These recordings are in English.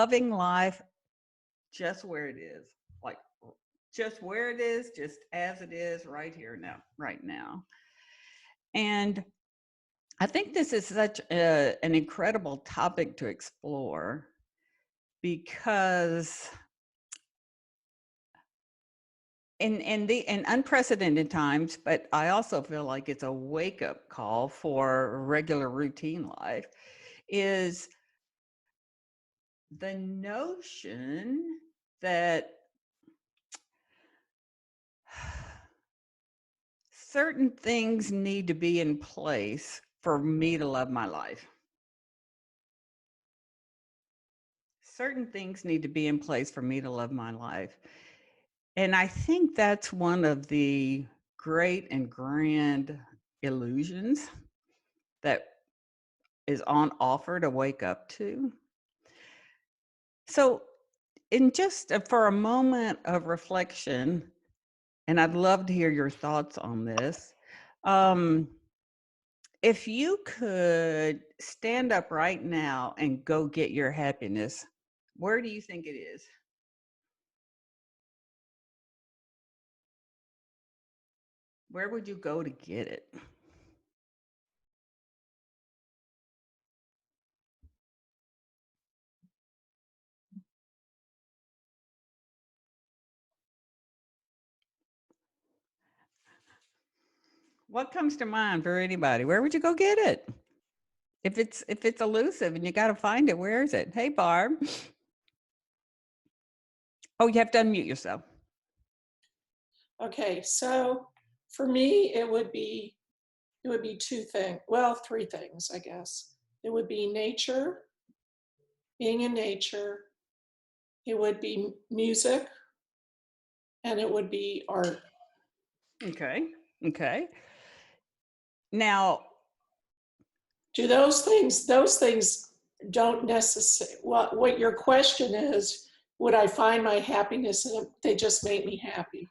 loving life just where it is, like just where it is, just as it is, right here now, right now. And I think this is such an incredible topic to explore because in unprecedented times, but I also feel like it's a wake-up call for regular routine life, is the notion that certain things need to be in place for me to love my life. Certain things need to be in place for me to love my life. And I think that's one of the great and grand illusions that is on offer to wake up to. So, in just for a moment of reflection, and I'd love to hear your thoughts on this. If you could stand up right now and go get your happiness, where do you think it is? Where would you go to get it? What comes to mind for anybody? Where would you go get it? If it's elusive and you got to find it, where is it? Hey, Barb. Oh, you have to unmute yourself. Okay, so for me, it would be two things. Well, three things, I guess. It would be nature, being in nature. It would be music, and it would be art. Okay. Okay. Now, Do those things don't necessarily, what your question is, would I find my happiness in them? They just make me happy.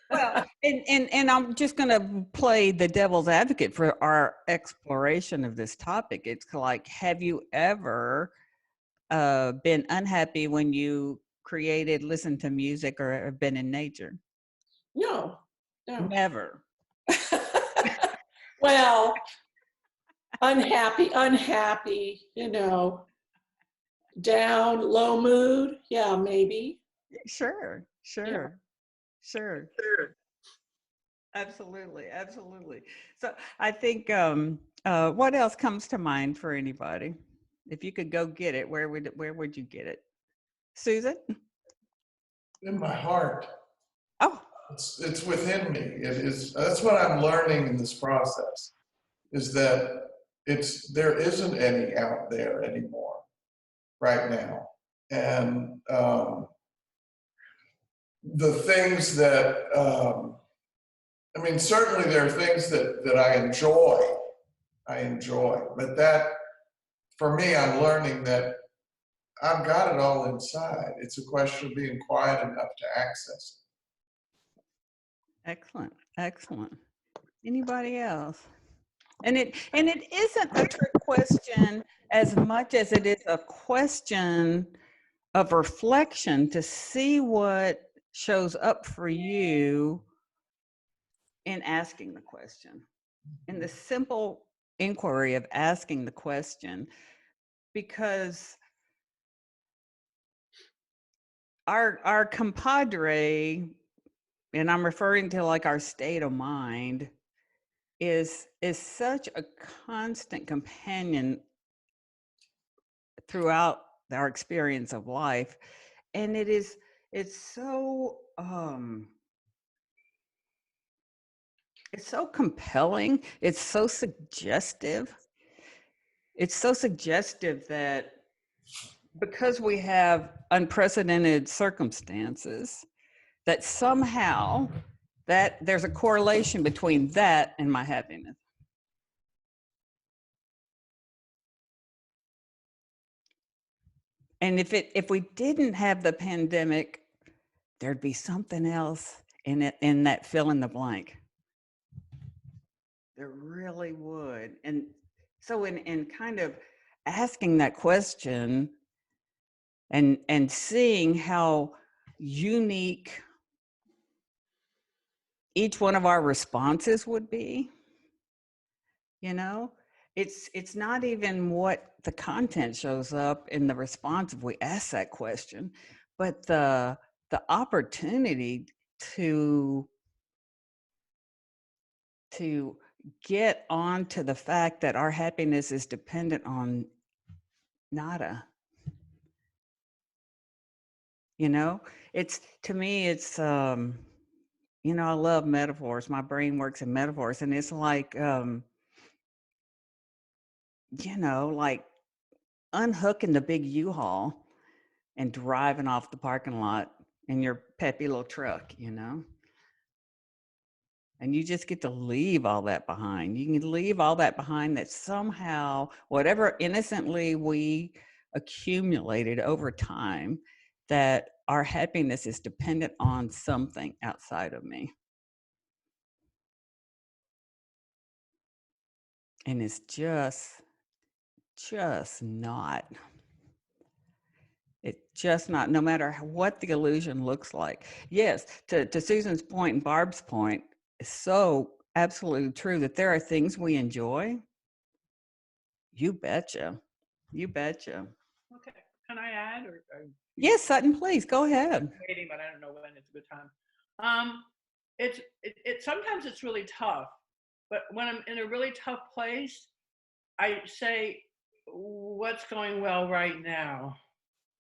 well, and I'm just going to play the devil's advocate for our exploration of this topic. It's like, have you ever been unhappy when you listened to music, or have been in nature? No. Never. Well, unhappy, down, low mood. Yeah, maybe. Sure. Yeah. Sure. Absolutely. So I think, what else comes to mind for anybody? If you could go get it, where would you get it? Susan? In my heart. Oh, It's within me. It is. That's what I'm learning in this process. Is that there isn't any out there anymore right now, and the things that I mean, certainly there are things that I enjoy. But that for me, I'm learning that I've got it all inside. It's a question of being quiet enough to access excellent. Anybody else? And it isn't a trick question as much as it is a question of reflection to see what shows up for you in asking the question, in the simple inquiry of asking the question, because our compadre, and I'm referring to like our state of mind, is such a constant companion throughout our experience of life, and it's so compelling, it's so suggestive. It's so suggestive that because we have unprecedented circumstances, that somehow that there's a correlation between that and my happiness. And if we didn't have the pandemic, there'd be something else in that fill in the blank. There really would. And so in kind of asking that question, and seeing how unique each one of our responses would be, you know. It's not even what the content shows up in the response if we ask that question, but the opportunity to get onto the fact that our happiness is dependent on nada. You know, it's, to me, it's you know, I love metaphors. My brain works in metaphors, and it's like you know, like unhooking the big U-Haul and driving off the parking lot in your peppy little truck, you know? And you just get to leave all that behind. You can leave all that behind, that somehow, whatever innocently we accumulated over time, that our happiness is dependent on something outside of me. And it's just not. It's just not, no matter what the illusion looks like. Yes, to Susan's point and Barb's point, it's so absolutely true that there are things we enjoy. You betcha. You betcha. Okay, can I add or Yes, Sutton, please go ahead. waiting, but I don't know when it's a good time. It sometimes it's really tough, but when I'm in a really tough place, I say, what's going well right now?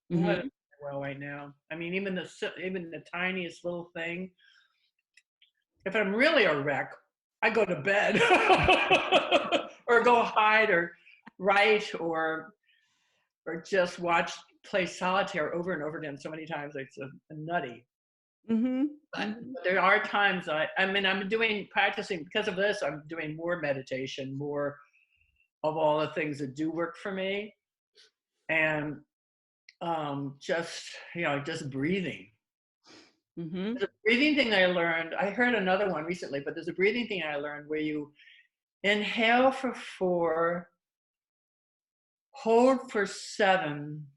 What is Mm-hmm. going well right now? I mean, even the tiniest little thing. If I'm really a wreck, I go to bed or go hide or write or just play solitaire over and over again so many times. It's a nutty. Mm-hmm. But there are times I mean, I'm practicing because of this. I'm doing more meditation, more of all the things that do work for me, and just just breathing. Mm-hmm. There's a breathing thing I learned. I heard another one recently, but there's a breathing thing I learned where you inhale for 4, hold for 7,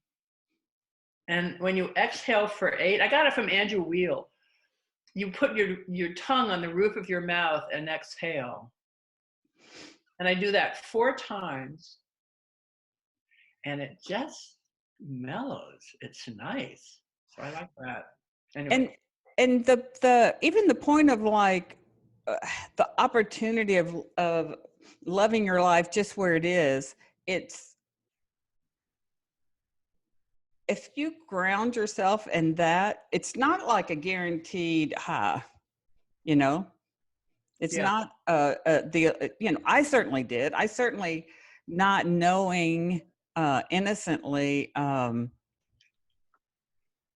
and when you exhale for 8, I got it from Andrew Weil. You put your tongue on the roof of your mouth and exhale. And I do that 4 times, and it just mellows. It's nice. So I like that. Anyway. And the even the point of like the opportunity of loving your life just where it is, it's, if you ground yourself in that, it's not like a guaranteed high, you know. It's Yeah. not you know, I certainly did. I certainly, not knowing innocently,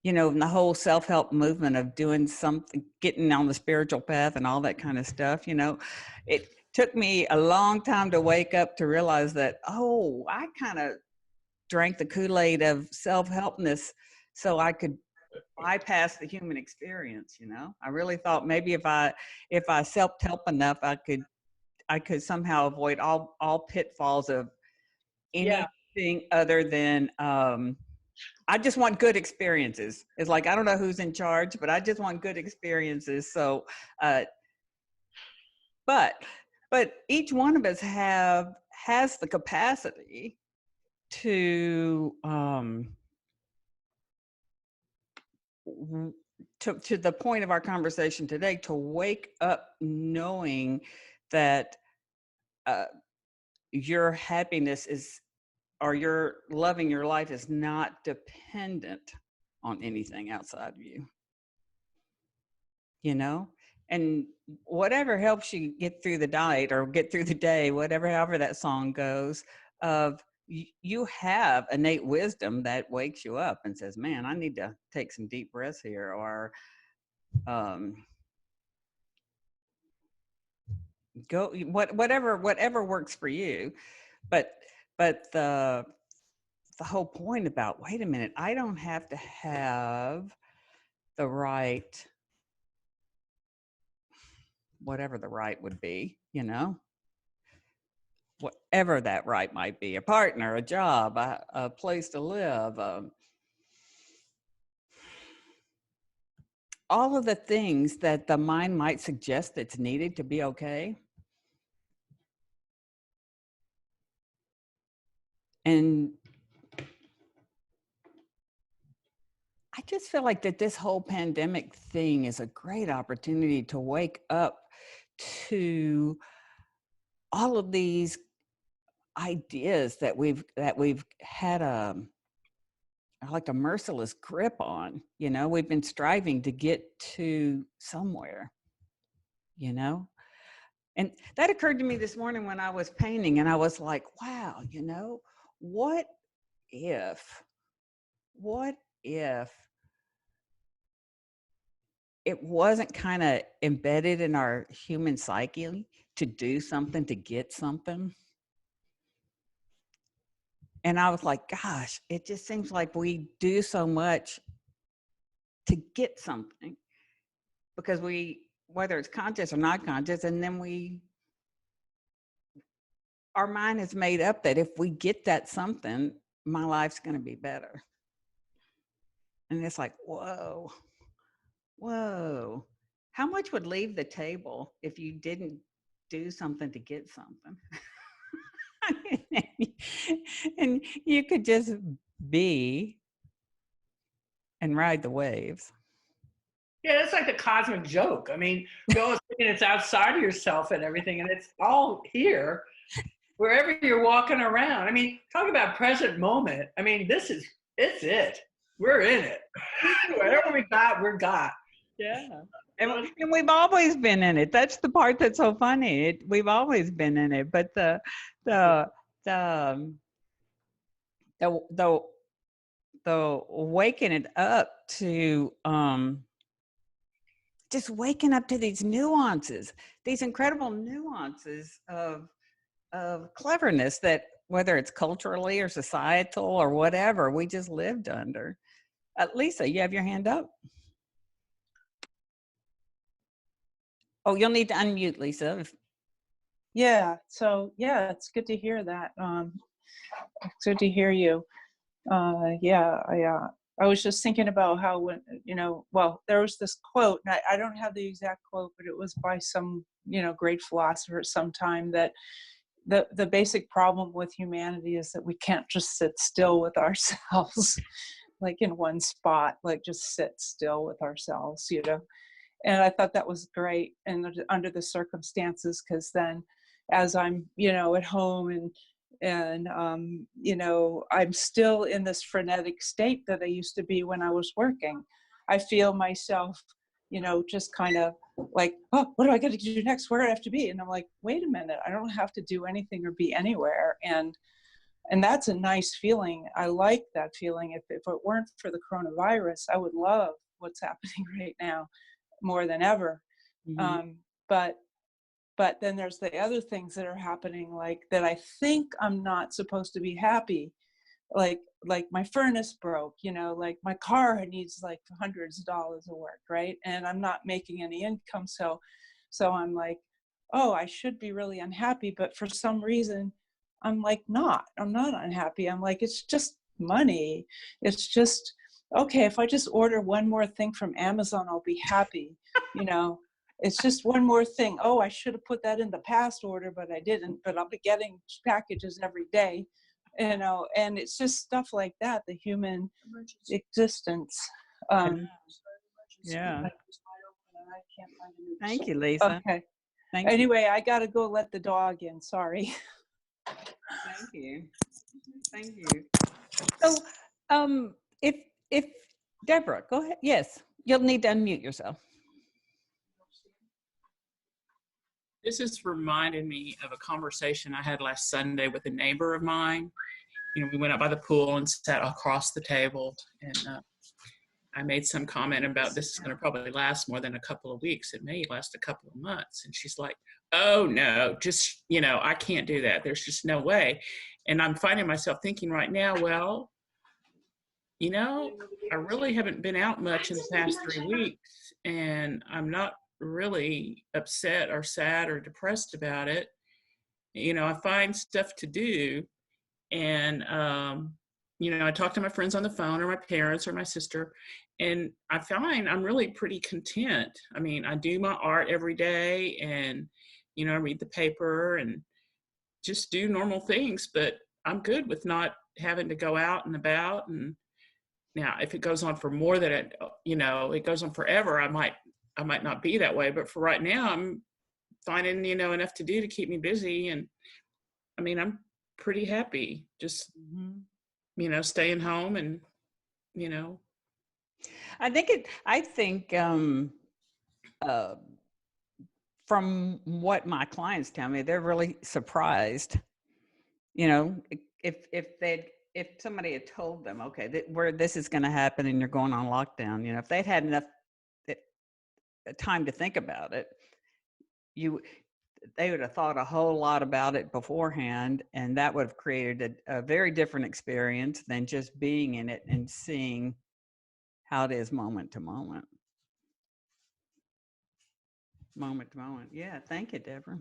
you know, in the whole self-help movement of doing something, getting on the spiritual path and all that kind of stuff, you know, it took me a long time to wake up to realize that, oh, I kind of drank the Kool-Aid of self-helpness so I could bypass the human experience, you know. I really thought maybe if I self-help enough, I could somehow avoid all pitfalls of Yeah. anything other than I just want good experiences. It's like, I don't know who's in charge, but I just want good experiences. So but each one of us has the capacity to to the point of our conversation today, to wake up knowing that your happiness is, or your loving your life is not dependent on anything outside of you, you know. And whatever helps you get through the night or get through the day, whatever, however that song goes, of you have innate wisdom that wakes you up and says, man, I need to take some deep breaths here, or go whatever works for you. But the whole point about, wait a minute, I don't have to have the right, whatever the right would be, you know, whatever that right might be, a partner, a job, a place to live, all of the things that the mind might suggest that's needed to be okay. And I just feel like that this whole pandemic thing is a great opportunity to wake up to all of these ideas that we've had like a merciless grip on. You know, we've been striving to get to somewhere, you know. And that occurred to me this morning when I was painting, and I was like, wow, you know, what if what if it wasn't kind of embedded in our human psyche to do something to get something? And I was like, gosh, it just seems like we do so much to get something because whether it's conscious or not conscious, and then our mind is made up that if we get that something, my life's going to be better. And it's like, whoa, how much would leave the table if you didn't do something to get something? And you could just be and ride the waves. Yeah, it's like the cosmic joke. I mean, we always think it's outside of yourself and everything, and it's all here, wherever you're walking around. I mean, talk about present moment. I mean, it's it. We're in it. Whatever we got, we're got. Yeah. And we've always been in it. That's the part that's so funny. We've always been in it. But the waking it up to just waking up to these nuances, these incredible nuances of cleverness that, whether it's culturally or societal or whatever, we just lived under. Lisa, you have your hand up. Oh, you'll need to unmute, Lisa. Yeah. So yeah, it's good to hear that. It's good to hear you. I was just thinking about how when, well, there was this quote, and I don't have the exact quote, but it was by some, great philosopher at some time, that the basic problem with humanity is that we can't just sit still with ourselves, like in one spot, like just sit still with ourselves, And I thought that was great, and under the circumstances, because then as I'm, at home and I'm still in this frenetic state that I used to be when I was working. I feel myself, just kind of like, oh, what do I got to do next? Where do I have to be? And I'm like, wait a minute, I don't have to do anything or be anywhere. And that's a nice feeling. I like that feeling. If it weren't for the coronavirus, I would love what's happening right now more than ever. Mm-hmm. But then there's the other things that are happening, like that I think I'm not supposed to be happy. Like my furnace broke, like my car needs like hundreds of dollars of work, right? And I'm not making any income. So I'm like, oh, I should be really unhappy. But for some reason, I'm not unhappy. I'm like, it's just money. It's just, okay, if I just order one more thing from Amazon, I'll be happy, It's just one more thing. Oh, I should have put that in the past order, but I didn't. But I'll be getting packages every day, and it's just stuff like that, the human existence. Yeah. Thank you, Lisa. Okay. Thank you. Anyway, I got to go let the dog in. Sorry. Thank you. Thank you. So, if Deborah, go ahead. Yes, you'll need to unmute yourself. This has reminded me of a conversation I had last Sunday with a neighbor of mine. We went out by the pool and sat across the table, and I made some comment about this is going to probably last more than a couple of weeks. It may last a couple of months. And she's like, oh no, just, I can't do that. There's just no way. And I'm finding myself thinking right now, well, I really haven't been out much in the past 3 weeks, and I'm not really upset or sad or depressed about it. I find stuff to do, and I talk to my friends on the phone or my parents or my sister, and I find I'm really pretty content. I mean, I do my art every day, and, I read the paper and just do normal things, but I'm good with not having to go out and about. And now if it goes on for more than it goes on forever, I might not be that way. But for right now, I'm finding, enough to do to keep me busy. And I mean, I'm pretty happy just, staying home and, I think from what my clients tell me, they're really surprised. If somebody had told them, okay, where this is going to happen and you're going on lockdown, if they'd had enough time to think about it, they would have thought a whole lot about it beforehand, and that would have created a very different experience than just being in it and seeing how it is moment to moment. Moment to moment. Yeah, thank you, Deborah.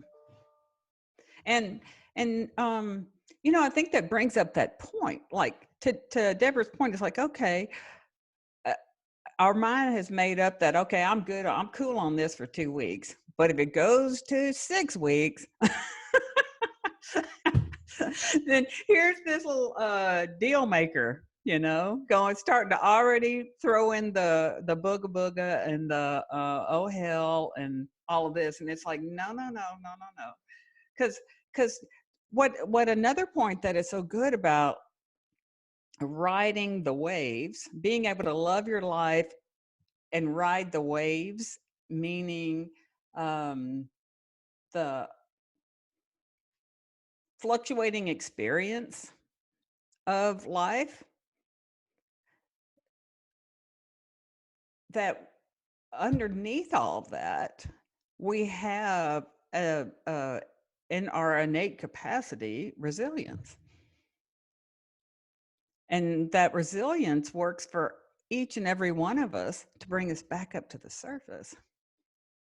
And I think that brings up that point. Like to Deborah's point, it's like, okay, our mind has made up that, okay, I'm good, I'm cool on this for 2 weeks. But if it goes to 6 weeks, then here's this little deal maker, starting to already throw in the booga booga and the oh hell and all of this. And it's like, no. Because what another point that is so good about riding the waves, being able to love your life and ride the waves, meaning the fluctuating experience of life, that underneath all of that, we have in our innate capacity, resilience. And that resilience works for each and every one of us to bring us back up to the surface,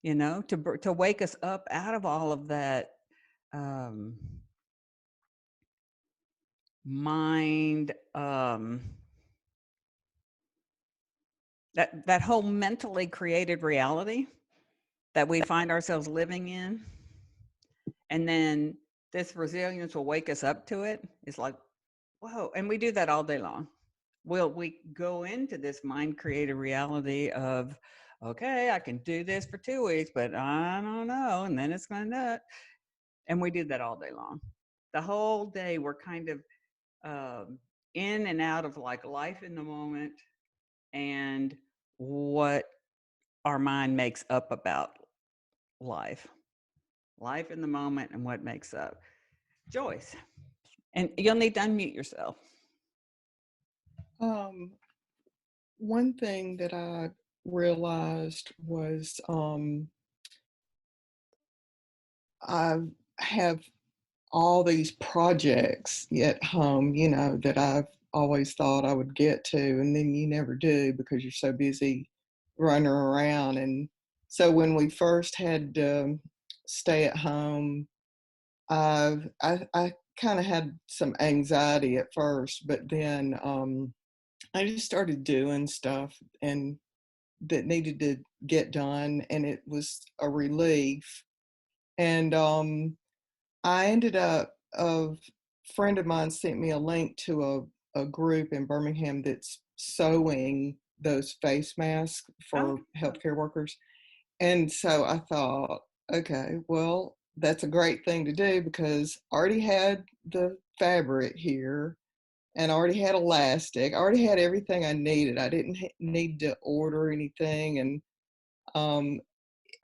to wake us up out of all of that mind, that whole mentally created reality that we find ourselves living in. And then this resilience will wake us up to it. It's like, whoa. And we do that all day long. We go into this mind created reality of, okay, I can do this for 2 weeks, but I don't know. And then it's going to, and we do that all day long. The whole day we're kind of in and out of like life in the moment and what our mind makes up about life in the moment and what makes up. Joyce, and you'll need to unmute yourself. One thing that I realized was I have all these projects at home, that I've always thought I would get to, and then you never do because you're so busy running around. And so when we first had to stay at home, I kind of had some anxiety at first, but then I just started doing stuff and that needed to get done, and it was a relief. And I ended up, a friend of mine sent me a link to a group in Birmingham that's sewing those face masks for healthcare workers. And so I thought, okay, well, that's a great thing to do because I already had the fabric here and I already had elastic. I already had everything I needed. I didn't need to order anything. And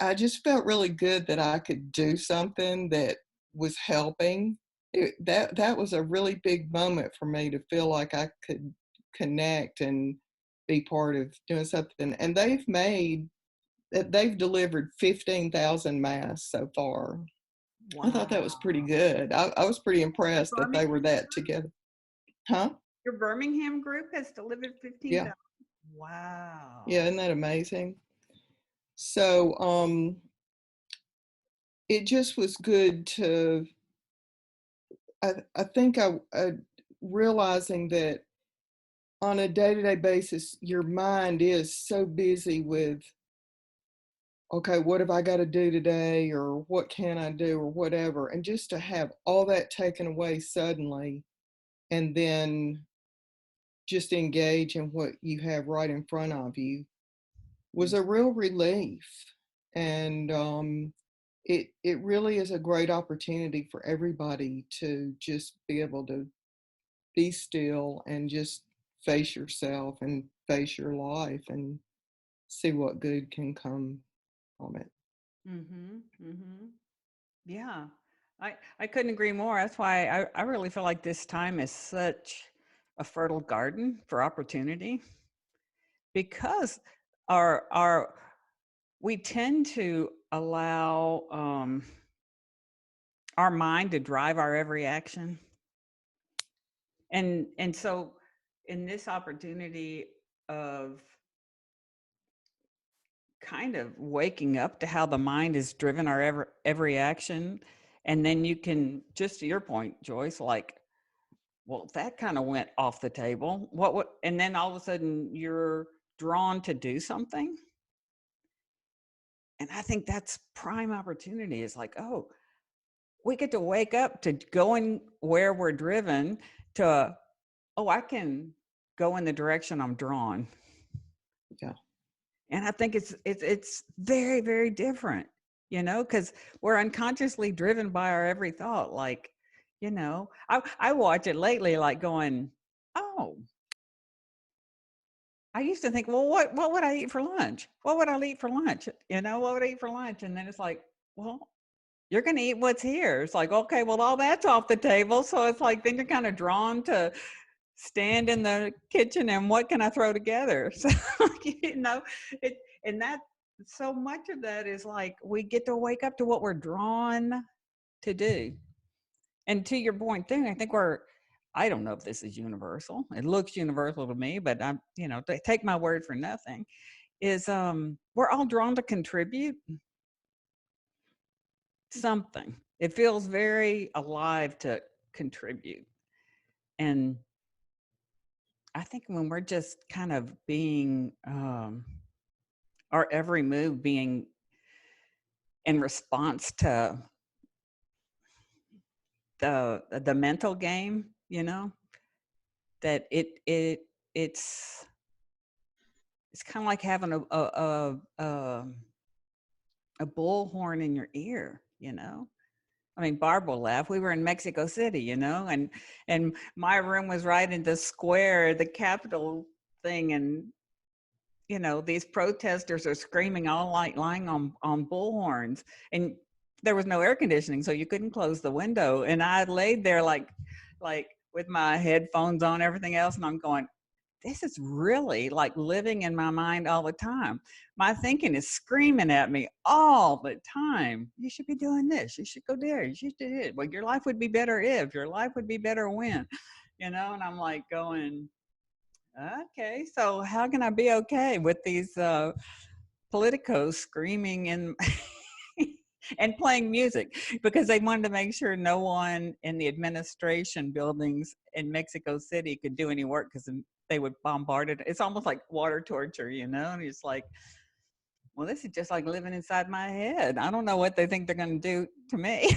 I just felt really good that I could do something that was helping. That was a really big moment for me to feel like I could connect and be part of doing something. And they've delivered 15,000 masks so far. Wow. I thought that was pretty good. I was pretty impressed that they were that together. Huh? Your Birmingham group has delivered 15,000? Yeah. Wow. Yeah, isn't that amazing? So it just was good to, I think I realizing that on a day-to-day basis, your mind is so busy with, okay, what have I got to do today, or what can I do, or whatever. And just to have all that taken away suddenly, and then just engage in what you have right in front of you was a real relief. And it really is a great opportunity for everybody to just be able to be still and just face yourself and face your life and see what good can come from it. Mm-hmm. Mm-hmm. Yeah. I couldn't agree more. That's why I really feel like this time is such a fertile garden for opportunity, because our we tend to allow our mind to drive our every action. And so in this opportunity of kind of waking up to how the mind is driven our every action, and then you can, just to your point, Joyce, like, well, that kind of went off the table. What and then all of a sudden you're drawn to do something. And I think that's prime opportunity. Is like, oh, we get to wake up to going where we're driven to, oh, I can go in the direction I'm drawn. Yeah. And I think it's very, very different, because we're unconsciously driven by our every thought. Like, I watch it lately, like going, oh, I used to think, well, what would I eat for lunch? What would I eat for lunch? What would I eat for lunch? And then it's like, well, you're going to eat what's here. It's like, okay, well, all that's off the table. So it's like, then you're kind of drawn to stand in the kitchen and what can I throw together? So, it, and that, so much of that is like, we get to wake up to what we're drawn to do. And to your point too, I think I don't know if this is universal. It looks universal to me, but I'm, take my word for nothing, is we're all drawn to contribute something. It feels very alive to contribute. And I think when we're just kind of being, our every move being in response to the mental game, that it's kind of like having a bullhorn in your ear, I mean, Barb will laugh. We were in Mexico City, and my room was right in the square, the Capitol thing, and these protesters are screaming, all like lying on bullhorns, and there was no air conditioning, so you couldn't close the window. And I laid there like with my headphones on, everything else, and I'm going, this is really like living in my mind all the time. My thinking is screaming at me all the time. You should be doing this. You should go there. You should do it. Well, your life would be better if. Your life would be better when. And I'm like going, okay, so how can I be okay with these politicos screaming and and playing music, because they wanted to make sure no one in the administration buildings in Mexico City could do any work, because they would bombard it. It's almost like water torture, and it's like, well, this is just like living inside my head. I don't know what they think they're going to do to me.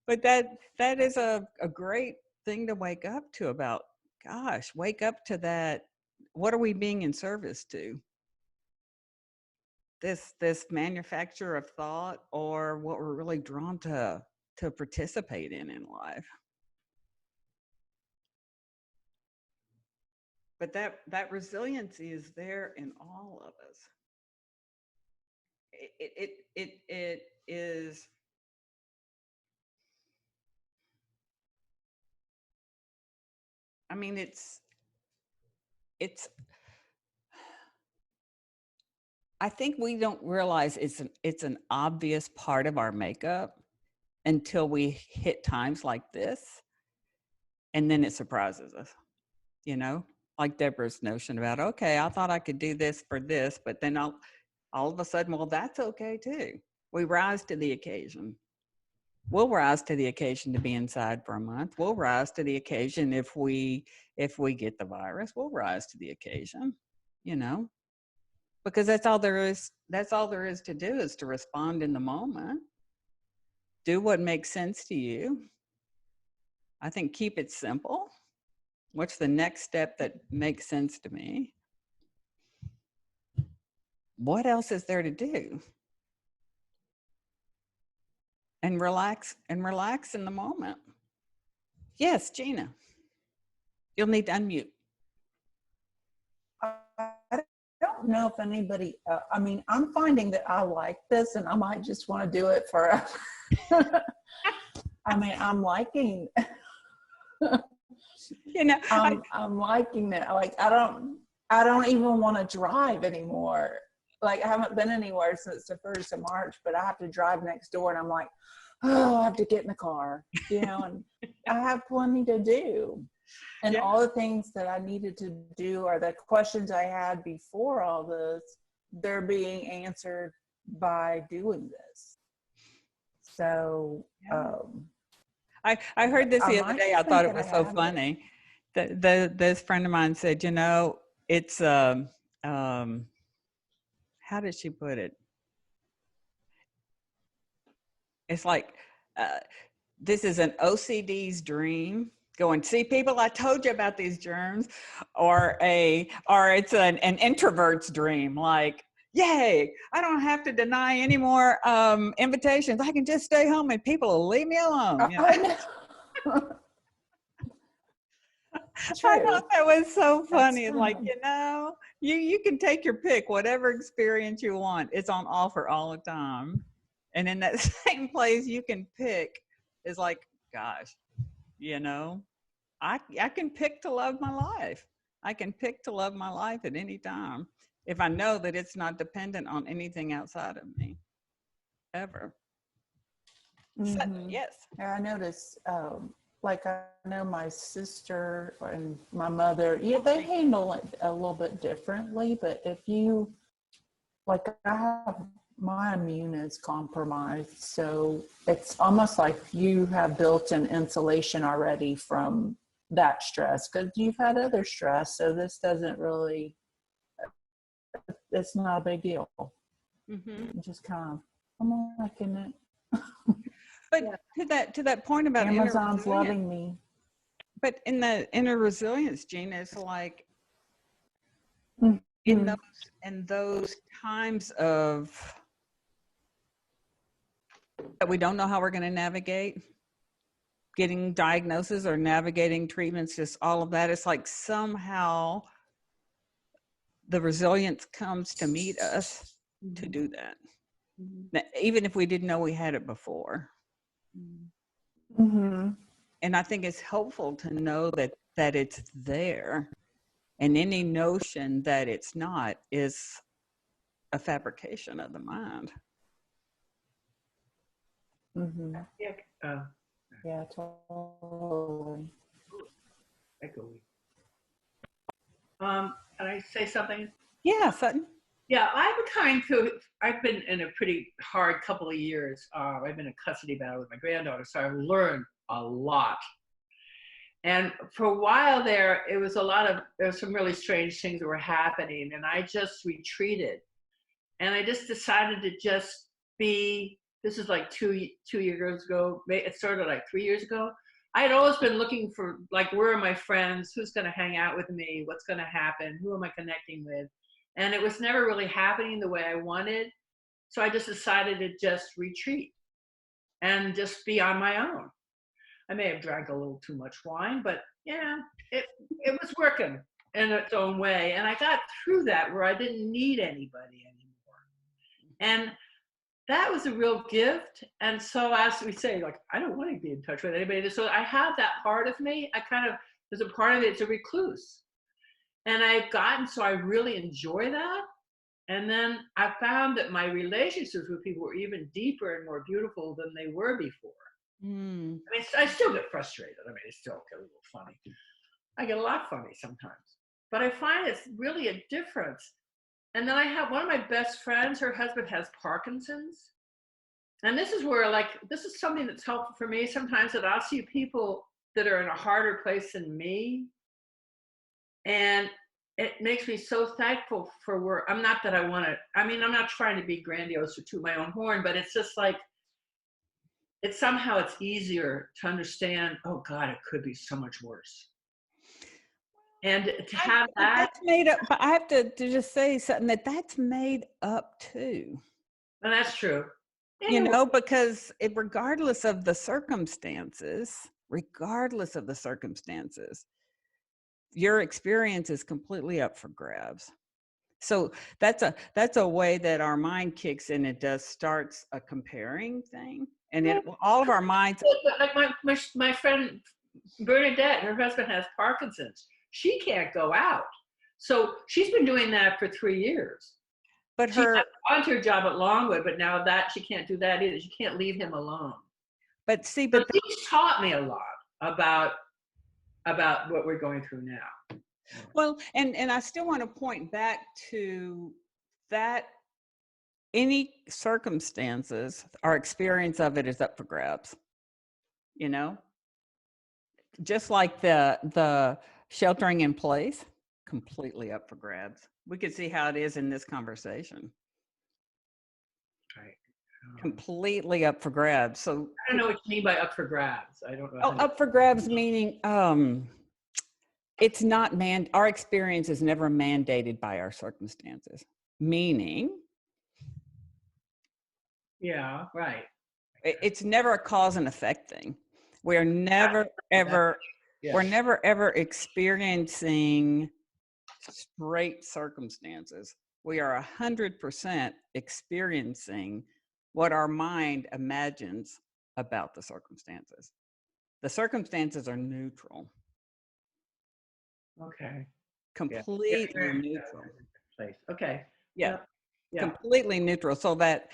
But that is a great thing to wake up to, about, gosh, wake up to that. What are we being in service to? This manufacture of thought, or what we're really drawn to participate in life? But that resiliency is there in all of us. It is. I mean, it's. I think we don't realize it's an obvious part of our makeup until we hit times like this, and then it surprises us. Like Deborah's notion about, okay, I thought I could do this for this, but then all of a sudden, well, that's okay too. We rise to the occasion. We'll rise to the occasion to be inside for a month. We'll rise to the occasion if we get the virus. We'll rise to the occasion, you know, because that's all there is. That's all there is to do, is to respond in the moment. Do what makes sense to you. I think keep it simple. What's the next step that makes sense to me? What else is there to do? And relax in the moment. Yes, Gina. You'll need to unmute. I don't know if anybody, I mean, I'm finding that I like this and I might just want to do it forever. I mean, I'm liking, You know, I'm liking that. Like, I don't even want to drive anymore. Like, I haven't been anywhere since the 1st of March, but I have to drive next door and I'm like, oh, I have to get in the car, you know, and I have plenty to do. And Yeah. all the things that I needed to do, or the questions I had before all this, they're being answered by doing this. So, I heard this I the other might day. I just thought make it was a so habit. funny. This friend of mine said, you know, it's how did she put it? It's like this is an OCD's dream. Going, see, people, I told you about these germs, or it's an introvert's dream. Like, yay, I don't have to deny any more invitations. I can just stay home and people will leave me alone. You know? I know. I thought that was so funny. It's like, true. you know, you can take your pick, whatever experience you want. It's on offer all the time. And in that same place you can pick is like, gosh, you know, I can pick to love my life. I can pick to love my life at any time if I know that it's not dependent on anything outside of me, ever. Sutton, yes. Yeah, I noticed, like, I know my sister and my mother, yeah, they handle it a little bit differently, but if you, like, my immune is compromised, so it's almost like you have built-in insulation already from that stress, because you've had other stress, so this doesn't really, it's not a big deal. Just kind of, I'm liking it. But to that point about Amazon's inner loving me. but in the inner resilience, Gina, it's like in those times of that we don't know how we're going to navigate, getting diagnoses or navigating treatments, just all of that. It's like somehow the resilience comes to meet us to do that, even if we didn't know we had it before. And I think it's helpful to know that it's there, and any notion that it's not is a fabrication of the mind. Yeah, totally. Can I say something? Yeah, Sutton. Yeah, I've been in a pretty hard couple of years. I've been in custody battle with my granddaughter, so I've learned a lot. And for a while there was some really strange things that were happening, and I just retreated. And I just decided to just be, this is like two years ago. It started like 3 years ago. I had always been looking for, like, where are my friends? Who's going to hang out with me? What's going to happen? Who am I connecting with? And it was never really happening the way I wanted. So I just decided to just retreat and just be on my own. I may have drank a little too much wine, but yeah, it was working in its own way. And I got through that where I didn't need anybody anymore. And that was a real gift. And so, as we say, like, I don't want to be in touch with anybody. So I have that part of me. There's a part of it, it's a recluse. And I've gotten, so I really enjoy that. And then I found that my relationships with people were even deeper and more beautiful than they were before. I mean, I still get frustrated. I mean, I still get a little funny. I get a lot funny sometimes. But I find it's really a difference. And then I have one of my best friends, her husband has Parkinson's. And this is where, like, this is something that's helpful for me sometimes, that I'll see people that are in a harder place than me. And it makes me so thankful for where I'm not that I want to, I mean, I'm not trying to be grandiose or toot my own horn, but it's just like, it's somehow it's easier to understand, oh God, it could be so much worse. And to have But that, that's made up. But I have to just say something that's made up too. and that's true. You know, because regardless of the circumstances, your experience is completely up for grabs. So that's a way that our mind kicks in. It does starts a comparing thing, and all of our minds. Like my friend Bernadette, her husband has Parkinson's. She can't go out, so she's been doing that for 3 years. But She her, had a volunteer job at Longwood, but now that she can't do that either. She can't leave him alone. but see, But but she's taught me a lot about what we're going through now. well, and I still want to point back to that. Any circumstances, our experience of it is up for grabs. You know, just like the sheltering in place, completely up for grabs. We could see how it is in this conversation. Right. Completely up for grabs. So I don't know what you mean by up for grabs. I don't know. up for grabs meaning it's not our experience is never mandated by our circumstances. Meaning Yeah, right. it's never a cause and effect thing. We're never ever Yeah. we're never ever experiencing straight circumstances. We are 100% experiencing what our mind imagines about the circumstances. The circumstances are neutral. Okay. Completely Yeah. neutral. Place. Okay. Yeah. Yeah. Completely neutral. So that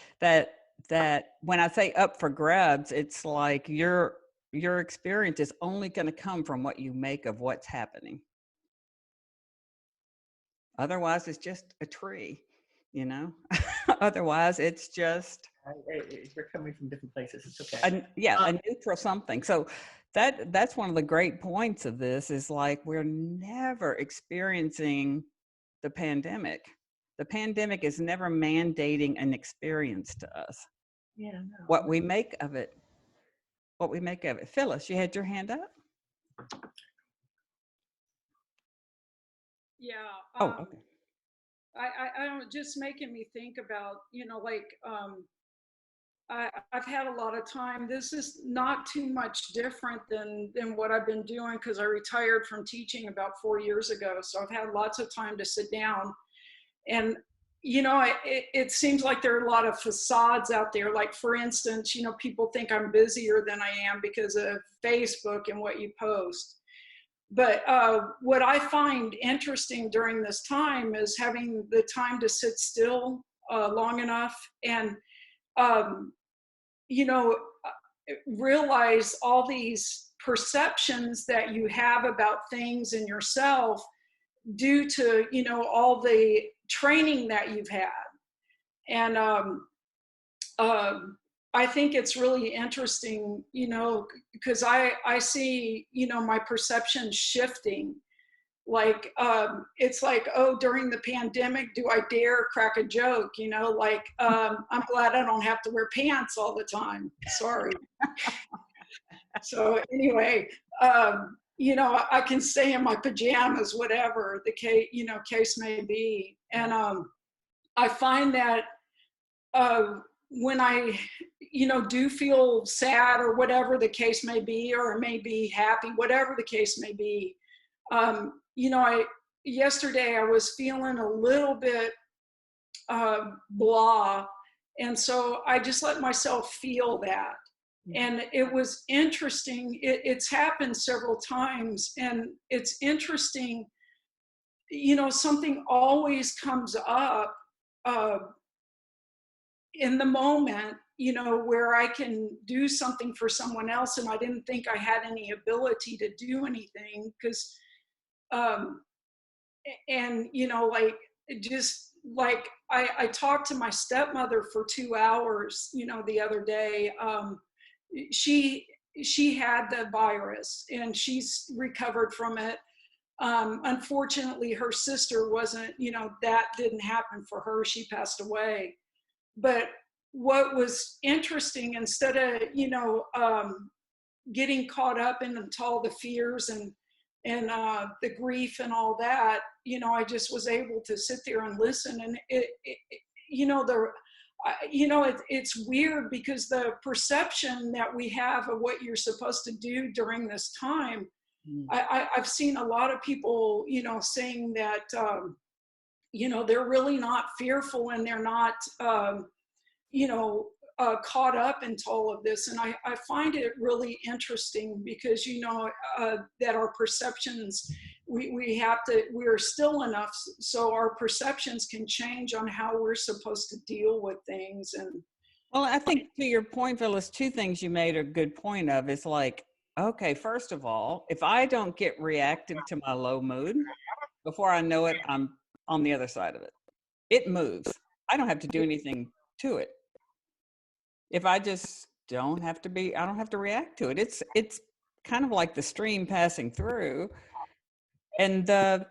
when I say up for grabs, it's like your experience is only going to come from what you make of what's happening. Otherwise, it's just a tree, you know. Otherwise, it's just We're coming from different places. It's okay. a neutral something. So that's one of the great points of this is like we're never experiencing the pandemic. The pandemic is never mandating an experience to us. Yeah. No. What we make of it. Phyllis, you had your hand up? Yeah. Oh, okay. I don't, just making me think about, like, I've had a lot of time. This is not too much different than what I've been doing because I retired from teaching about 4 years ago. So I've had lots of time to sit down. And, it seems like there are a lot of facades out there. Like, for instance, people think I'm busier than I am because of Facebook and what you post. But what I find interesting during this time is having the time to sit still long enough and, realize all these perceptions that you have about things in yourself due to, all the training that you've had. And I think it's really interesting, because I see, my perception shifting. Like, it's like, oh, during the pandemic, do I dare crack a joke? I'm glad I don't have to wear pants all the time. Sorry. So anyway, I can stay in my pajamas, whatever the case may be. And I find that when I, do feel sad or whatever the case may be, or may be happy, whatever the case may be, yesterday I was feeling a little bit blah. And so I just let myself feel that. And it was interesting. It's happened several times, and it's interesting, something always comes up in the moment, where I can do something for someone else. And I didn't think I had any ability to do anything because, like just like I talked to my stepmother for 2 hours, the other day. She had the virus and she's recovered from it. Unfortunately, her sister wasn't, that didn't happen for her. She passed away. But what was interesting, instead of, getting caught up in all the fears and the grief and all that, I just was able to sit there and listen. And it's weird because the perception that we have of what you're supposed to do during this time, I've seen a lot of people, saying that, they're really not fearful and they're not, caught up into all of this. And I find it really interesting because, that our perceptions, we're still enough so our perceptions can change on how we're supposed to deal with things. And well, I think to your point, Phyllis, two things you made a good point of is like, okay, first of all, if I don't get reactive to my low mood, before I know it, I'm on the other side of it. It moves. I don't have to do anything to it. If I just don't have to I don't have to react to it. It's kind of like the stream passing through. And the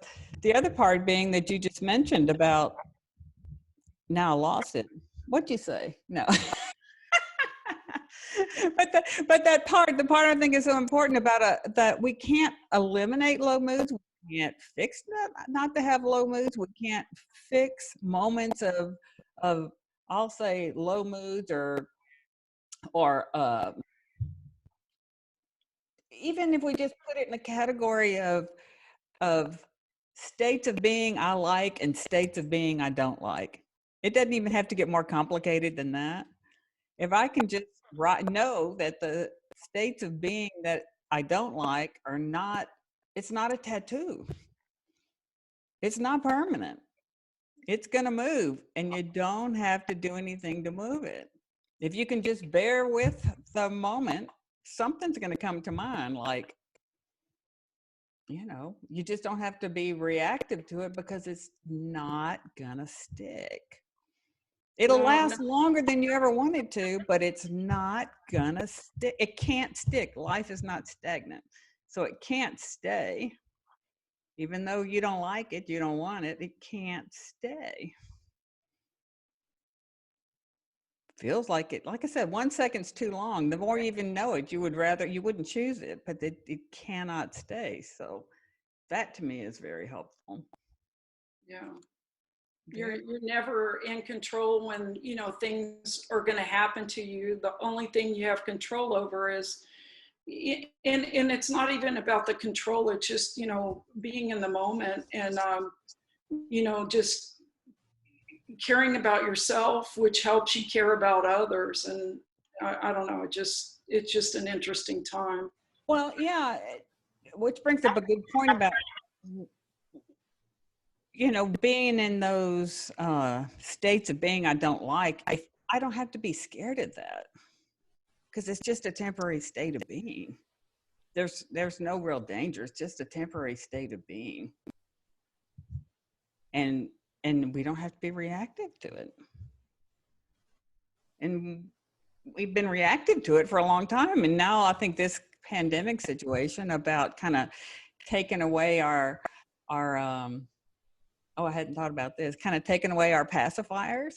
other part being that you just mentioned about, now I lost it. What'd you say? No. but the part I think is so important about that we can't eliminate low moods. We can't fix them not to have low moods. We can't fix moments of I'll say low moods or even if we just put it in a category of states of being I like and states of being I don't like. It doesn't even have to get more complicated than that. If I can just know that the states of being that I don't like are not, it's not a tattoo. It's not permanent. It's going to move and you don't have to do anything to move it. If you can just bear with the moment, something's going to come to mind, like, you just don't have to be reactive to it because it's not going to stick. It'll last longer than you ever wanted to, but it's not going to stick. It can't stick. Life is not stagnant. So it can't stay. Even though you don't like it, you don't want it, it can't stay. Feels like it. Like I said, 1 second's too long. The more you even know it, you wouldn't choose it, but it cannot stay. So that to me is very helpful. Yeah. You're never in control when, things are going to happen to you. The only thing you have control over is, and it's not even about the control. It's just, being in the moment and, just caring about yourself, which helps you care about others. And I don't know, it's just an interesting time. Well, yeah, which brings up a good point about, being in those states of being I don't like. I don't have to be scared of that because it's just a temporary state of being. There's no real danger. It's just a temporary state of being. And we don't have to be reactive to it. And we've been reactive to it for a long time. And now I think this pandemic situation about kind of taking away our I hadn't thought about this, kind of taking away our pacifiers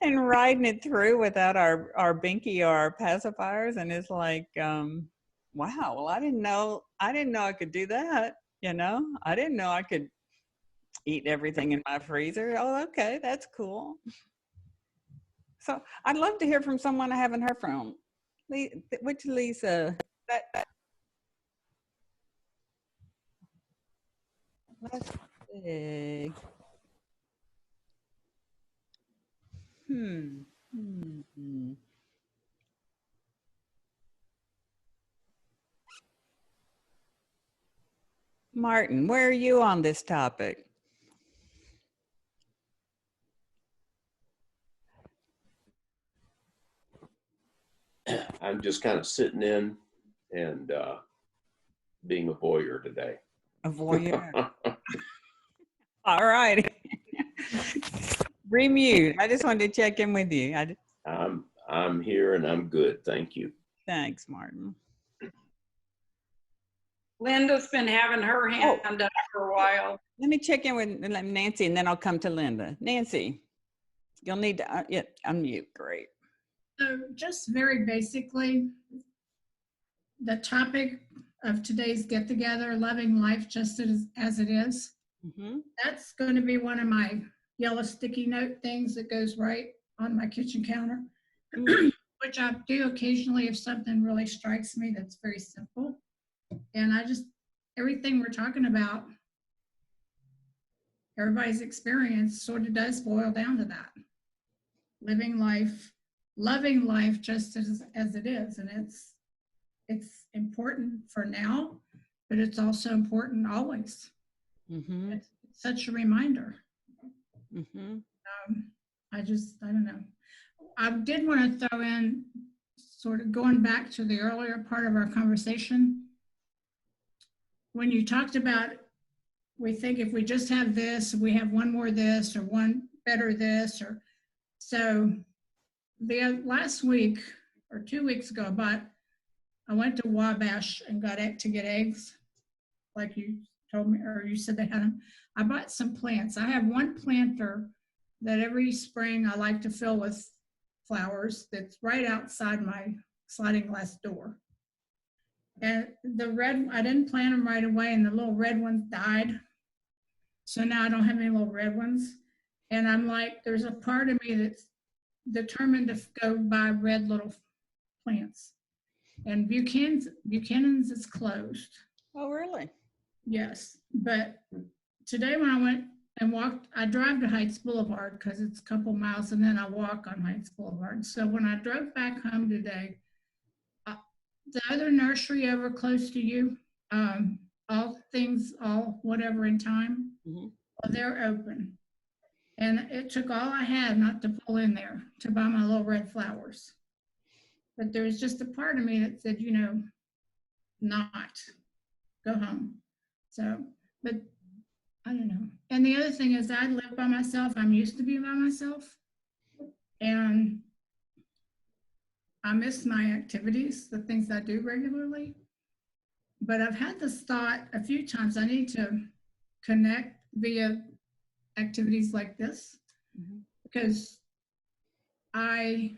and riding it through without our binky or our pacifiers. And it's like, wow, well, I didn't know I could do that. I didn't know I could eat everything in my freezer. Oh, okay, that's cool. So I'd love to hear from someone I haven't heard from. Which Lisa? Let's see. Martin, where are you on this topic? I'm just kind of sitting in and being a voyeur today. A voyeur. All right. Remute. I just wanted to check in with you. I'm here and I'm good. Thank you. Thanks, Martin. Linda's been having her hand up for a while. Let me check in with Nancy, and then I'll come to Linda. Nancy, you'll need to unmute. Great. So just very basically, the topic of today's get together, loving life just as it is, that's going to be one of my yellow sticky note things that goes right on my kitchen counter, which I do occasionally if something really strikes me that's very simple. And everything we're talking about, everybody's experience sort of does boil down to that. Living life, loving life just as it is. And it's important for now, but it's also important always. It's such a reminder. I don't know. I did want to throw in, sort of going back to the earlier part of our conversation, when you talked about, we think if we just have this, we have one more this, or one better this, or so. The last week or 2 weeks ago, I went to Wabash and got to get eggs, like you told me, or you said they had them. I bought some plants. I have one planter that every spring I like to fill with flowers that's right outside my sliding glass door. And the red, I didn't plant them right away, and the little red ones died. So now I don't have any little red ones. And I'm like, there's a part of me that's determined to go buy red little plants. And Buchanan's is closed. Oh, really? Yes. But today when I went and walked, I drive to Heights Boulevard because it's a couple miles, and then I walk on Heights Boulevard. So when I drove back home today, the other nursery over close to you, all whatever in time, well, they're open. And it took all I had not to pull in there to buy my little red flowers. But there was just a part of me that said, not go home. So, but I don't know. And the other thing is I live by myself. I'm used to being by myself. And I miss my activities, the things I do regularly. But I've had this thought a few times, I need to connect via activities like this, because I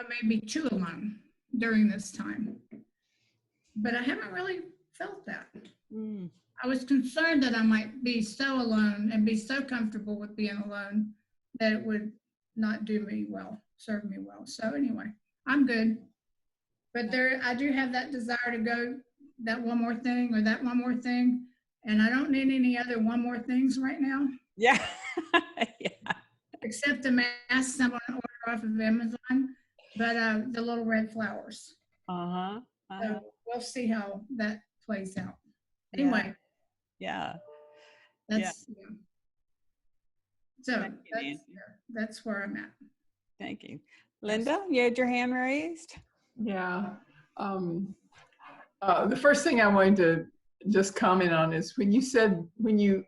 may be too alone during this time, but I haven't really felt that. I was concerned that I might be so alone and be so comfortable with being alone that it would not do me well, serve me well. So anyway, I'm good. But I do have that desire to go that one more thing or that one more thing. And I don't need any other one more things right now. Yeah. Yeah. Except the masks I'm going to order off of Amazon, but the little red flowers. So we'll see how that plays out. Anyway. Yeah. That's so that's where I'm at. Thank you. Linda, you had your hand raised? Yeah. The first thing I wanted to just comment on is when you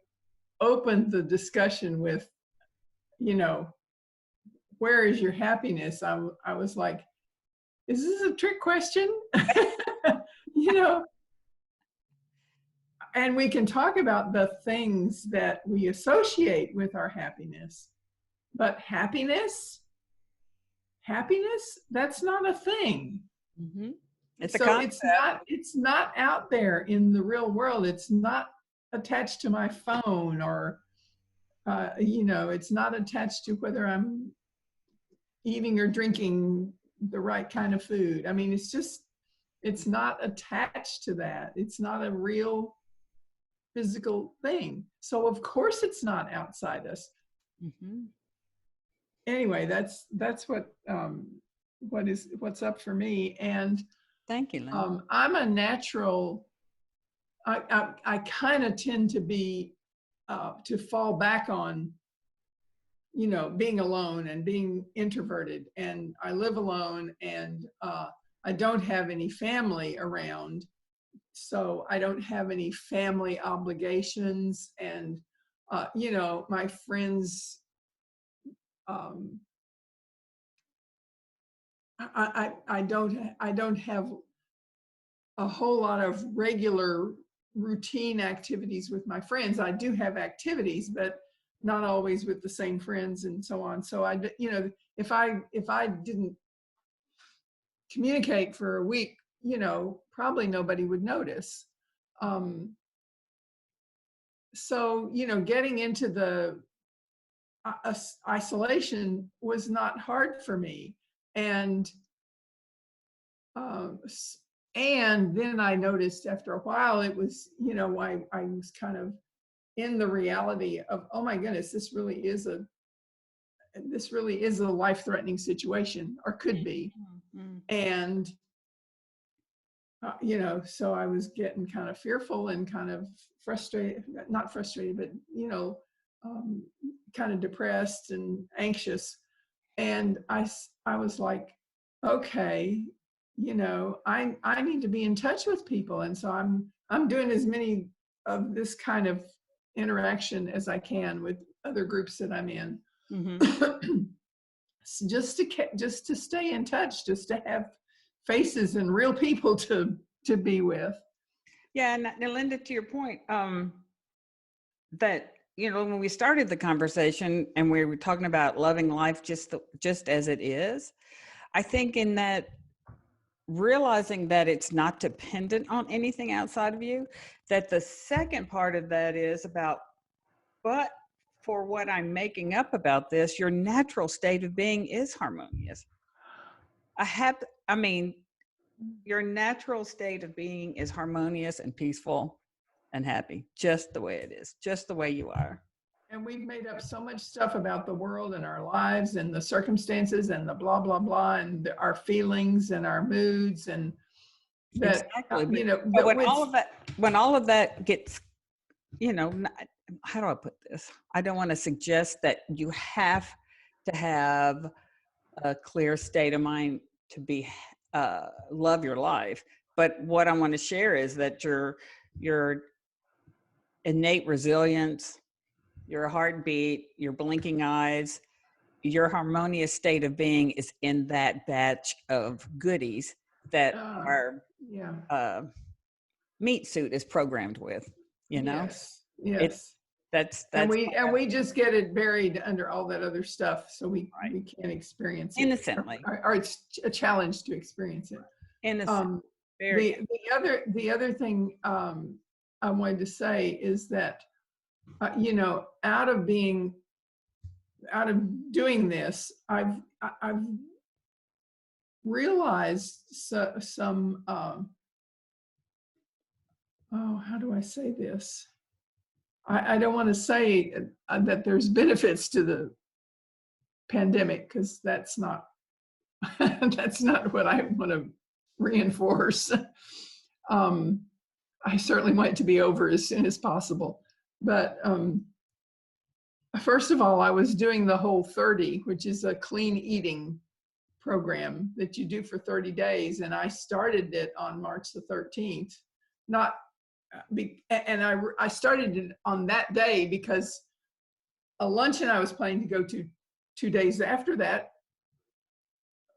opened the discussion with, where is your happiness? I was like, is this a trick question? And we can talk about the things that we associate with our happiness, but happiness, that's not a thing. It's so it's not out there in the real world. It's not attached to my phone or, it's not attached to whether I'm eating or drinking the right kind of food. I mean, it's not attached to that. It's not a real physical thing. So of course it's not outside us. Anyway, that's what's up for me. And thank you, Linda. I'm a natural, I kind of tend to be, to fall back on, being alone and being introverted. And I live alone, and I don't have any family around so I don't have any family obligations, and you know, my friends, um, I don't have a whole lot of regular routine activities with my friends. I do have activities, but not always with the same friends and so on. So you know, if I didn't communicate for a week, you know, probably nobody would notice. So, you know, getting into the isolation was not hard for me. And and then I noticed after a while, it was, you know, I was kind of in the reality of, oh my goodness, this really is a life-threatening situation, or could be. And you know, so I was getting kind of fearful and kind of frustrated, not frustrated, but, you know, kind of depressed and anxious. And I was like, okay, you know, I need to be in touch with people. And so I'm doing as many of this kind of interaction as I can with other groups that I'm in. just to stay in touch, just to have faces and real people to be with. Yeah, and Linda, to your point, that, you know, when we started the conversation and we were talking about loving life just as it is, I think in that realizing that it's not dependent on anything outside of you, that the second part of that is about, but for what I'm making up about this, your natural state of being is harmonious. I mean, your natural state of being is harmonious and peaceful and happy, just the way it is, just the way you are. And we've made up so much stuff about the world and our lives and the circumstances and the blah, blah, blah, and our feelings and our moods, and that, exactly. You know, but when all of that gets, you know, how do I put this? I don't want to suggest that you have to have a clear state of mind to be love your life. But what I want to share is that your innate resilience, your heartbeat, your blinking eyes, your harmonious state of being is in that batch of goodies that our meat suit is programmed with, you know? Yes. That's and we just get it buried under all that other stuff, so we can't experience it innocently, or it's a challenge to experience it innocent. The other thing I wanted to say is that you know, out of doing this, I've realized some how do I say this? I don't want to say that there's benefits to the pandemic, because that's not that's not what I want to reinforce. I certainly want it to be over as soon as possible. But first of all, I was doing the Whole30, which is a clean eating program that you do for 30 days. And I started it on March the 13th. I started it on that day because a luncheon I was planning to go to 2 days after that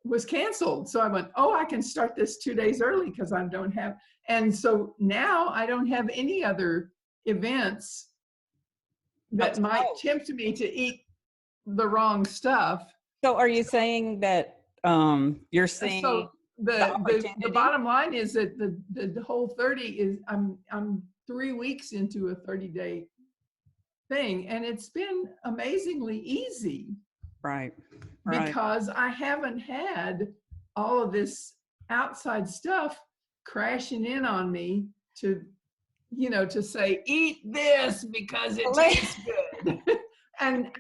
was canceled. So I went, oh, I can start this 2 days early because I don't have, and so now I don't have any other events that might tempt me to eat the wrong stuff. So are you saying that you're seeing? So the bottom line is that the Whole30 is, I'm 3 weeks into a 30-day thing, and it's been amazingly easy. Right. Because I haven't had all of this outside stuff crashing in on me to, you know, to say, eat this because it tastes good. and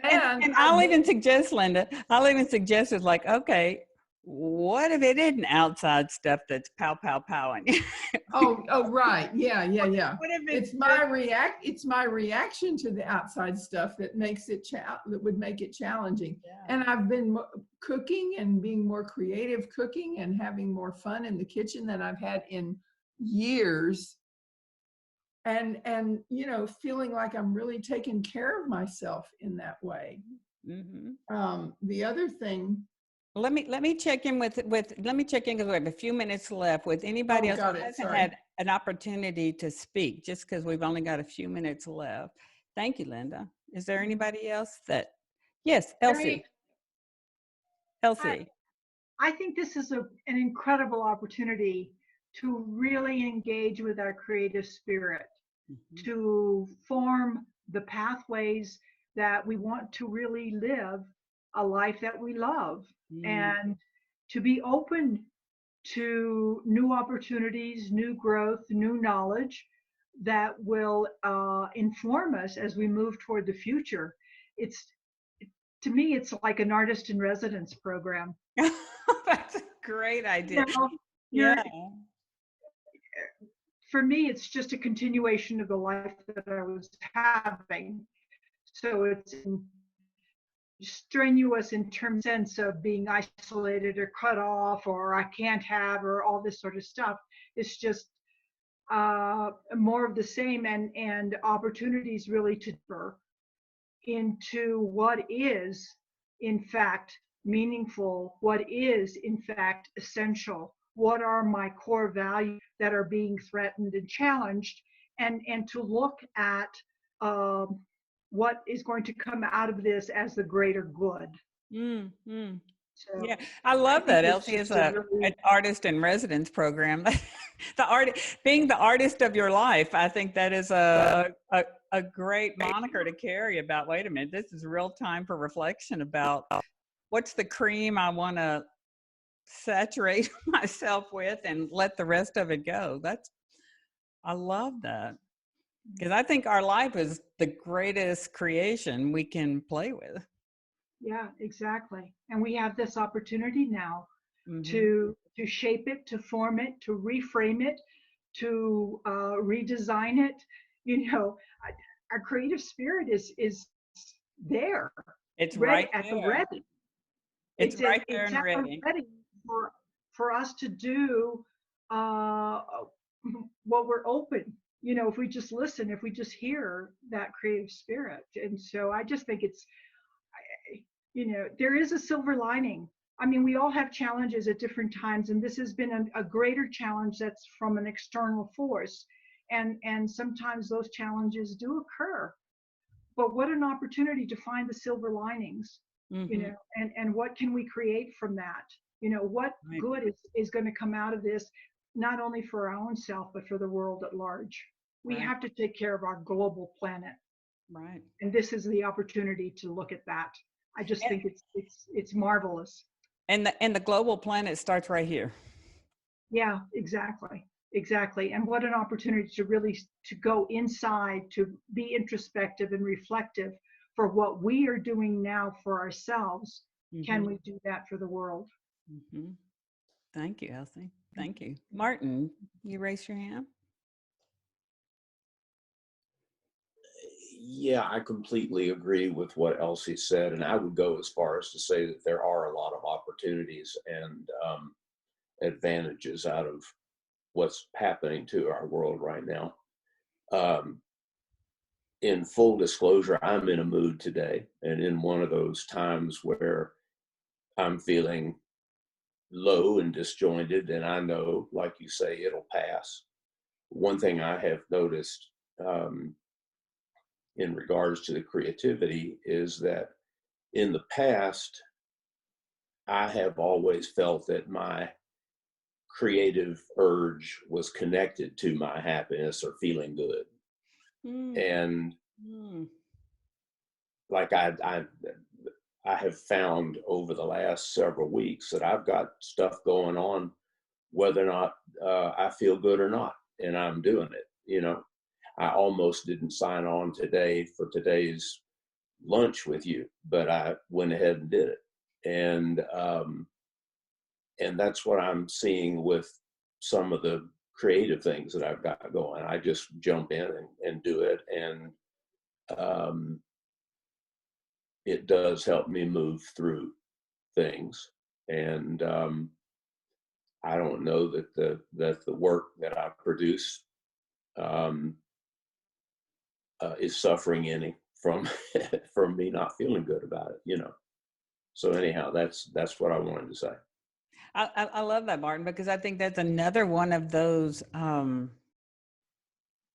I'll even suggest, Linda, it's like, okay, what if it isn't outside stuff that's pow, pow, powing? oh, right. Yeah. What if it's my reaction to the outside stuff that makes it that would make it challenging. Yeah. And I've been cooking and being more creative cooking and having more fun in the kitchen than I've had in years. and you know, feeling like I'm really taking care of myself in that way. The other thing. Let me check in with let me check in because we have a few minutes left with anybody else who hasn't had an opportunity to speak, just because we've only got a few minutes left. Thank you, Linda. Is there anybody else that? Yes, Elsie. Elsie. I think this is an incredible opportunity to really engage with our creative spirit, to form the pathways that we want to really live a life that we love, and to be open to new opportunities, new growth, new knowledge that will inform us as we move toward the future. To me, it's like an artist in residence program. That's a great idea. Yeah. For me, it's just a continuation of the life that I was having. So it's strenuous in terms sense of being isolated or cut off, or I can't have, or all this sort of stuff. It's just more of the same, and opportunities really to deeper into what is in fact meaningful, what is in fact essential, what are my core values that are being threatened and challenged, and to look at what is going to come out of this as the greater good. So yeah, I love that. Elsie is an artist in residence program. Being the artist of your life, I think that is a great moniker to carry about, wait a minute, this is real time for reflection about what's the cream I want to saturate myself with and let the rest of it go. I love that, because I think our life is the greatest creation we can play with. Yeah, exactly. And we have this opportunity now to shape it, to form it, to reframe it, to redesign it. You know, our creative spirit is there. It's ready, right at there. the ready. It's right there and ready. For us to do what we're open. You know, if we just listen, if we just hear that creative spirit. And so I just think it's, you know, there is a silver lining. I mean, we all have challenges at different times, and this has been a greater challenge that's from an external force. And sometimes those challenges do occur. But what an opportunity to find the silver linings, you know, and what can we create from that? You know, what good is going to come out of this, not only for our own self, but for the world at large. We have to take care of our global planet. Right. And this is the opportunity to look at that. I just think it's marvelous. And the global planet starts right here. Yeah, exactly. And what an opportunity to really to go inside, to be introspective and reflective for what we are doing now for ourselves. Can we do that for the world? Thank you, Elsie. Thank you. Martin, you raised your hand. Yeah, I completely agree with what Elsie said, and I would go as far as to say that there are a lot of opportunities and advantages out of what's happening to our world right now. In full disclosure, I'm in a mood today, and in one of those times where I'm feeling low and disjointed, and I know, like you say, it'll pass. One thing I have noticed in regards to the creativity is that in the past, I have always felt that my creative urge was connected to my happiness or feeling good. And like I have found over the last several weeks that I've got stuff going on, whether or not I feel good or not, and I'm doing it. You know, I almost didn't sign on today for today's lunch with you, but I went ahead and did it. And that's what I'm seeing with some of the creative things that I've got going. I just jump in and do it. And it does help me move through things. And I don't know that the work that I produce is suffering any from from me not feeling good about it, you know. So anyhow, that's what I wanted to say. I love that, Martin, because I think that's another one of those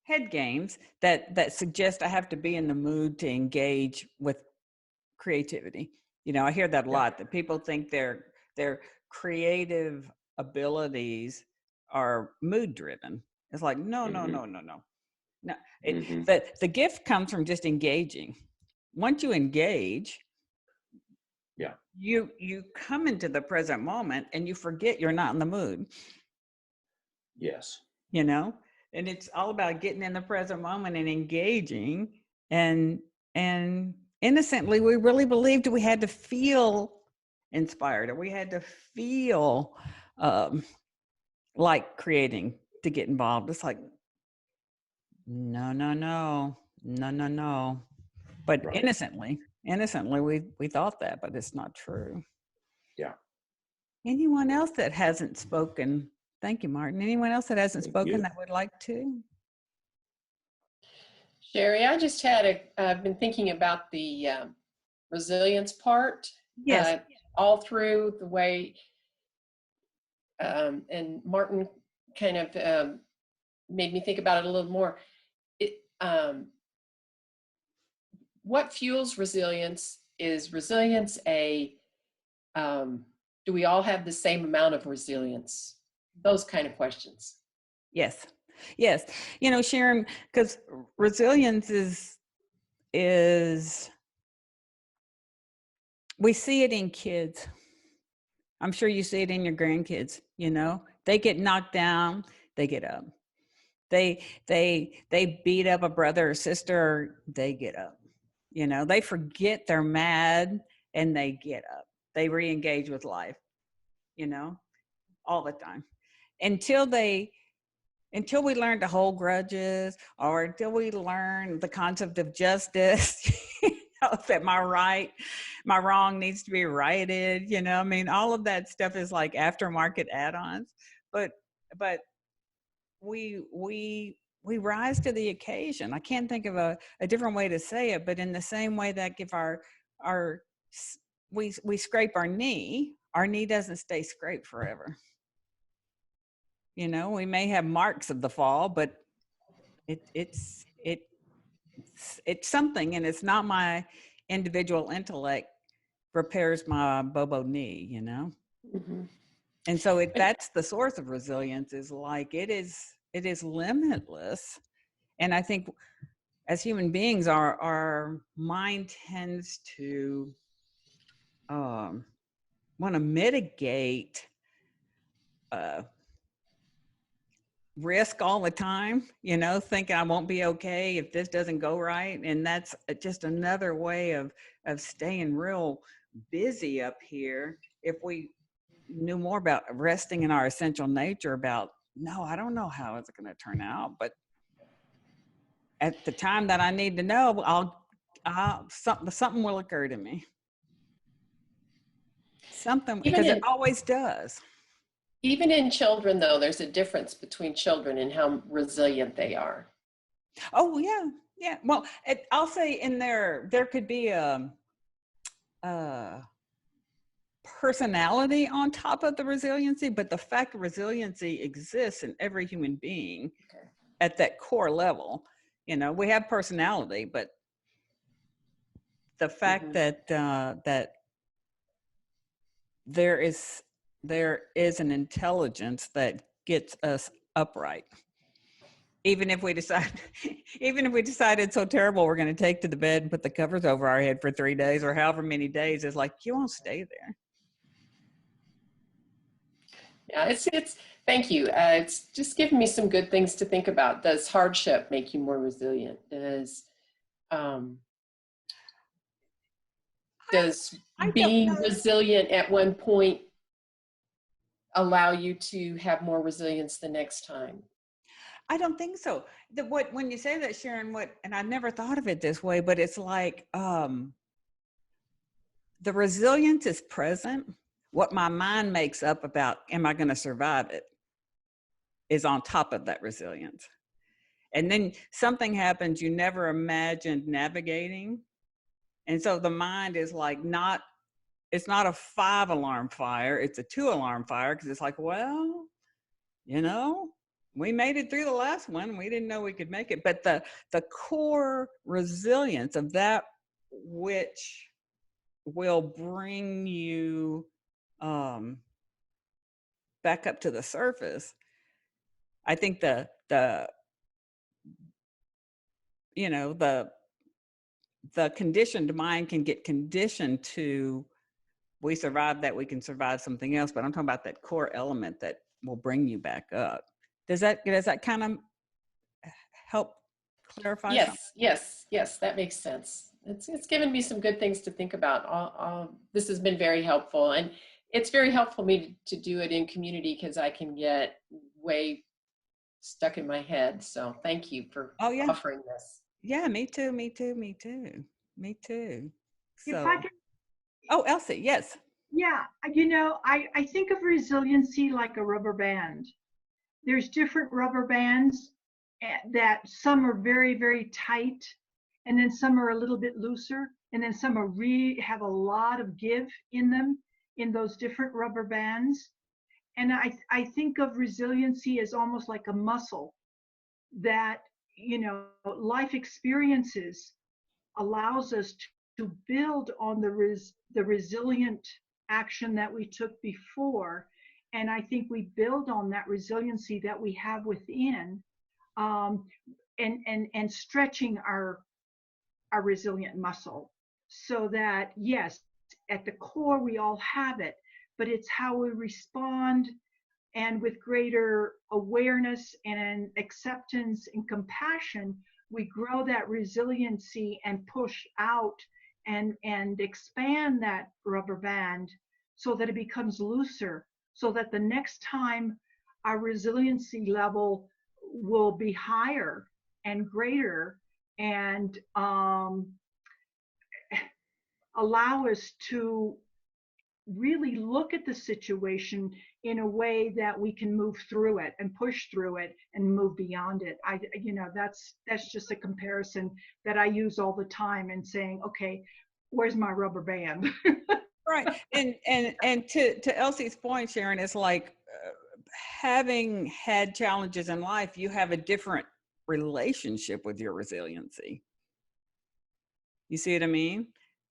head games that suggest I have to be in the mood to engage with creativity. You know, I hear that a lot, that people think their creative abilities are mood driven. It's like, no. No, the gift comes from just engaging. Once you engage, you come into the present moment and you forget you're not in the mood. Yes. You know, and it's all about getting in the present moment and engaging, and innocently we really believed we had to feel inspired, or we had to feel like creating to get involved. It's like, no. But innocently we thought that, but it's not true. Yeah. Anyone else that hasn't spoken? Thank you, Martin. Anyone else that hasn't spoken that would like to? Cherie, I just I've been thinking about the resilience part. Yes. All through the way, and Martin kind of made me think about it a little more. What fuels resilience? Is resilience do we all have the same amount of resilience? Those kind of questions. Yes. You know, Sharon, because resilience is we see it in kids. I'm sure you see it in your grandkids. You know, they get knocked down, they get up. They beat up a brother or sister, they get up. You know, they forget they're mad and they get up. They re-engage with life, you know, all the time. Until we learn to hold grudges, or until we learn the concept of justice, you know, that my wrong needs to be righted, you know, I mean, all of that stuff is like aftermarket add-ons, but we rise to the occasion. I can't think of a different way to say it, but in the same way that if we scrape our knee doesn't stay scraped forever. You know, we may have marks of the fall, but it's something, and it's not my individual intellect repairs my bobo knee, you know? Mm-hmm. And so that's the source of resilience, is like, it is limitless. And I think as human beings, our mind tends to want to mitigate risk all the time, you know, thinking I won't be okay if this doesn't go right. And that's just another way of staying real busy up here. If we knew more about resting in our essential nature, about, no, I don't know how it's going to turn out, but at the time that I need to know, something will occur to me. Something, because it always does. Even in children, though, there's a difference between children and how resilient they are. Oh, yeah. Well, I'll say in there could be a personality on top of the resiliency, but the fact that resiliency exists in every human being at that core level. You know, we have personality, but the fact that there is an intelligence that gets us upright. Even if we decide it's so terrible, we're going to take to the bed and put the covers over our head for 3 days or however many days, it's like, you won't stay there. Yeah, it's thank you. It's just given me some good things to think about. Does hardship make you more resilient? Does being resilient at one point allow you to have more resilience the next time? I don't think so. When you say that, Sharon, and I never thought of it this way, but it's like the resilience is present. What my mind makes up about, am I going to survive it, is on top of that resilience. and then something happens you never imagined navigating. And so the mind is like it's not a 5 alarm fire, it's a 2 alarm fire, because it's like, well, you know, we made it through the last one. We didn't know we could make it. But the core resilience of that which will bring you back up to the surface. I think the you know, the conditioned mind can get conditioned to, we survived that, we can survive something else. But I'm talking about that core element that will bring you back up. Does that kind of help clarify something? Yes, that makes sense. It's given me some good things to think about. This has been very helpful, and it's very helpful me to do it in community, because I can get way stuck in my head. So thank you for offering this. Yeah, me too. If So, I can, oh, Elsie, yes. yeah, I think of resiliency like a rubber band. There's different rubber bands that some are very, very tight, and then some are a little bit looser, and then some are have a lot of give in them, in those different rubber bands. And I think of resiliency as almost like a muscle that, life experiences allows us to build on the resilient action that we took before. And I think we build on that resiliency that we have within, and stretching our resilient muscle, so that, yes, at the core we all have it, but it's how we respond, and with greater awareness and acceptance and compassion, we grow that resiliency and push out and expand that rubber band so that it becomes looser, so that the next time our resiliency level will be higher and greater, and allow us to really look at the situation in a way that we can move through it and push through it and move beyond it. That's just a comparison that I use all the time, and saying, okay, where's my rubber band? Right. And to Elsie's point, Sharon, it's like having had challenges in life, you have a different relationship with your resiliency. You see what I mean?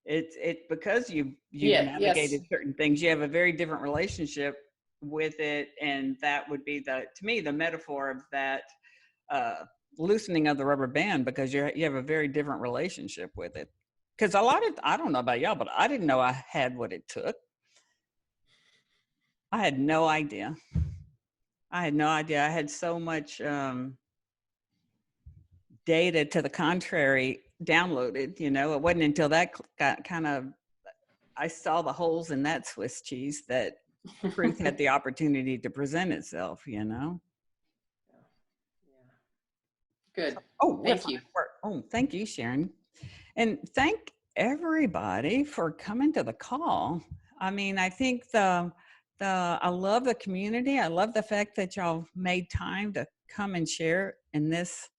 It's because you've navigated certain things, you have a very different relationship with it. And that would be to me, the metaphor of that loosening of the rubber band, because you have a very different relationship with it. Because I don't know about y'all, but I didn't know I had what it took. I had no idea. I had so much data to the contrary downloaded. It wasn't until that got kind of, I saw the holes in that Swiss cheese that truth had the opportunity to present itself. Good. So, thank you. Thank you, Sharon. And thank everybody for coming to the call. I mean, I think I love the community. I love the fact that y'all made time to come and share in this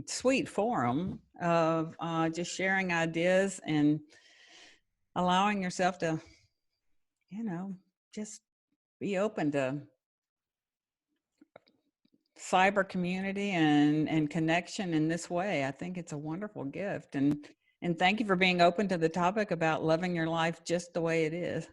sweet forum of just sharing ideas and allowing yourself to, just be open to cyber community and connection in this way. I think it's a wonderful gift. And thank you for being open to the topic about loving your life just the way it is.